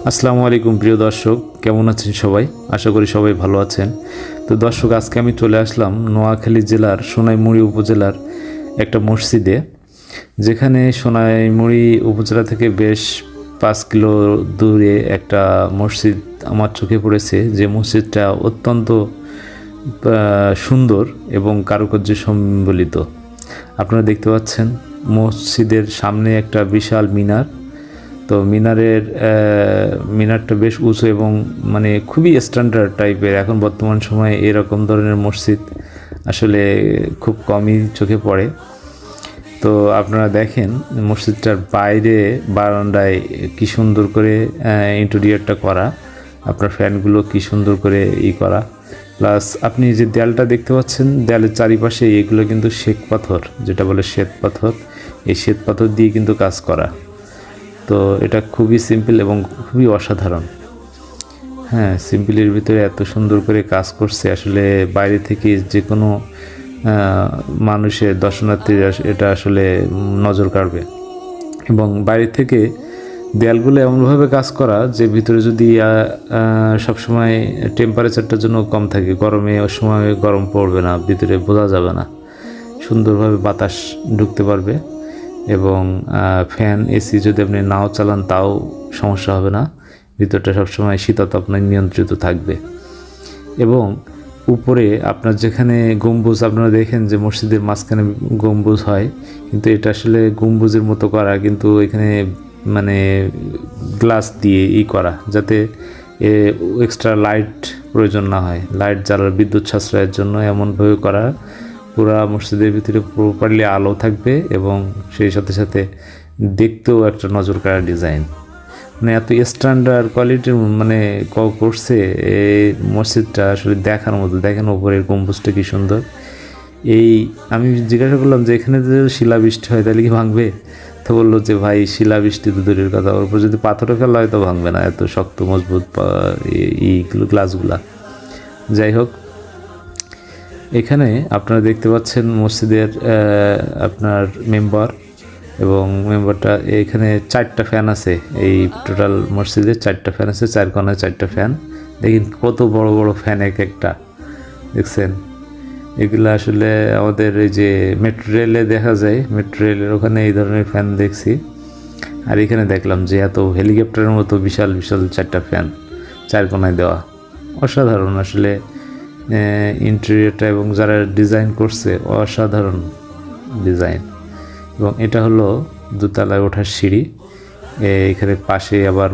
আসসালামু আলাইকুম প্রিয় দর্শক, কেমন আছেন সবাই? আশা করি সবাই ভালো আছেন। তো দর্শক, আজকে আমি চলে আসলাম নোয়াখালী জেলার সোনাইমুড়ি উপজেলার একটা মসজিদে, যেখানে সোনাইমুড়ি উপজেলা থেকে বেশ 5 কিলো দূরে একটা মসজিদ আমার চোখে পড়েছে। যে মসজিদটা অত্যন্ত সুন্দর এবং কারুকার্য সম্বলিত। আপনারা দেখতে পাচ্ছেন মসজিদের সামনে একটা বিশাল মিনার। তো মিনারটা বেশ উঁচু এবং মানে খুবই স্ট্যান্ডার্ড টাইপের। এখন বর্তমান সময়ে এরকম ধরনের মসজিদ আসলে খুব কমই চোখে পড়ে। তো আপনারা দেখেন মসজিদটার বাইরে বারান্দায় কি সুন্দর করে ইন্টেরিয়রটা করা, আপনার ফ্যানগুলো কি সুন্দর করে করা, প্লাস আপনি যে দেয়ালটা দেখতে পাচ্ছেন, দেয়ালের চারিপাশে এগুলো কিন্তু শ্বেত পাথর, যেটা বলে শ্বেত পাথর। এই শ্বেত পাথর দিয়ে কিন্তু কাজ করা। তো এটা খুবই সিম্পল এবং খুবই অসাধারণ। হ্যাঁ, সিম্পলের ভিতরে এত সুন্দর করে কাজ করছে, আসলে বাইরে থেকে যে কোনো মানুষের দর্শনার্থীরা এটা আসলে নজর কাড়বে। এবং বাইরে থেকে দেয়ালগুলো এমনভাবে কাজ করা যে ভিতরে যদি সবসময় টেম্পারেচারটার জন্য কম থাকে, গরমে ওই সময় গরম পড়বে না, ভিতরে বোঝা যাবে না, সুন্দরভাবে বাতাস ঢুকতে পারবে। এবং ফ্যান এসি যদি আপনি নাও চালান তাও সমস্যা হবে না, ভিতরটা সবসময় শীতাতপে নিয়ন্ত্রিত থাকবে। এবং উপরে আপনার যেখানে গম্বুজ, আপনারা দেখেন যে মসজিদের মাঝখানে গম্বুজ হয়, কিন্তু এটা আসলে গম্বুজের মতো করা, কিন্তু এখানে মানে গ্লাস দিয়ে করা, যাতে এক্সট্রা লাইট প্রয়োজন না হয়, লাইট জ্বালার বিদ্যুৎ সাশ্রয়ের জন্য এমনভাবে করা। পুরা মসজিদের ভিতরে প্রপারলি আলো থাকবে এবং সেই সাথে সাথে দেখতেও একটা নজর কাড়া ডিজাইন। মানে এত স্ট্যান্ডার্ড কোয়ালিটির মানে করছে এই মসজিদটা, আসলে দেখার মতো। দেখেন ওপরের গম্বুজটা কি সুন্দর। আমি জিজ্ঞাসা করলাম যে এখানে যদি শিলাবৃষ্টি হয় তাহলে কি ভাঙবে? তো বললো যে ভাই, শিলাবৃষ্টি তো দূরের কথা, ওর উপর যদি পাথরে ফেলা হয় তো ভাঙবে না, এত শক্ত মজবুত গ্লাসগুলা। যাই হোক, এখানে আপনারা দেখতে পাচ্ছেন মসজিদের আপনার মেম্বার, এবং মেম্বারটা এখানে 4টা ফ্যান আছে। এই টোটাল মসজিদে 4টা ফ্যান আছে, 4 কোণায় 4টা ফ্যান। দেখেন কত বড় বড় ফ্যান, একটা দেখছেন। এগুলো আসলে আমাদের এই যে মেট্রো রেলে দেখা যায়, মেট্রো রেলের ওখানে এই ধরনের ফ্যান দেখছি। আর এখানে দেখলাম যে এত হেলিকপ্টারের মতো বিশাল বিশাল 4টা ফ্যান 4 কোণায় দেওয়া। অসাধারণ আসলে ইন্টেরিয়রটা, এবং যারা ডিজাইন করছে অসাধারণ ডিজাইন। এবং এটা হলো দোতলায় ওঠার সিঁড়ি। এখানে পাশে আবার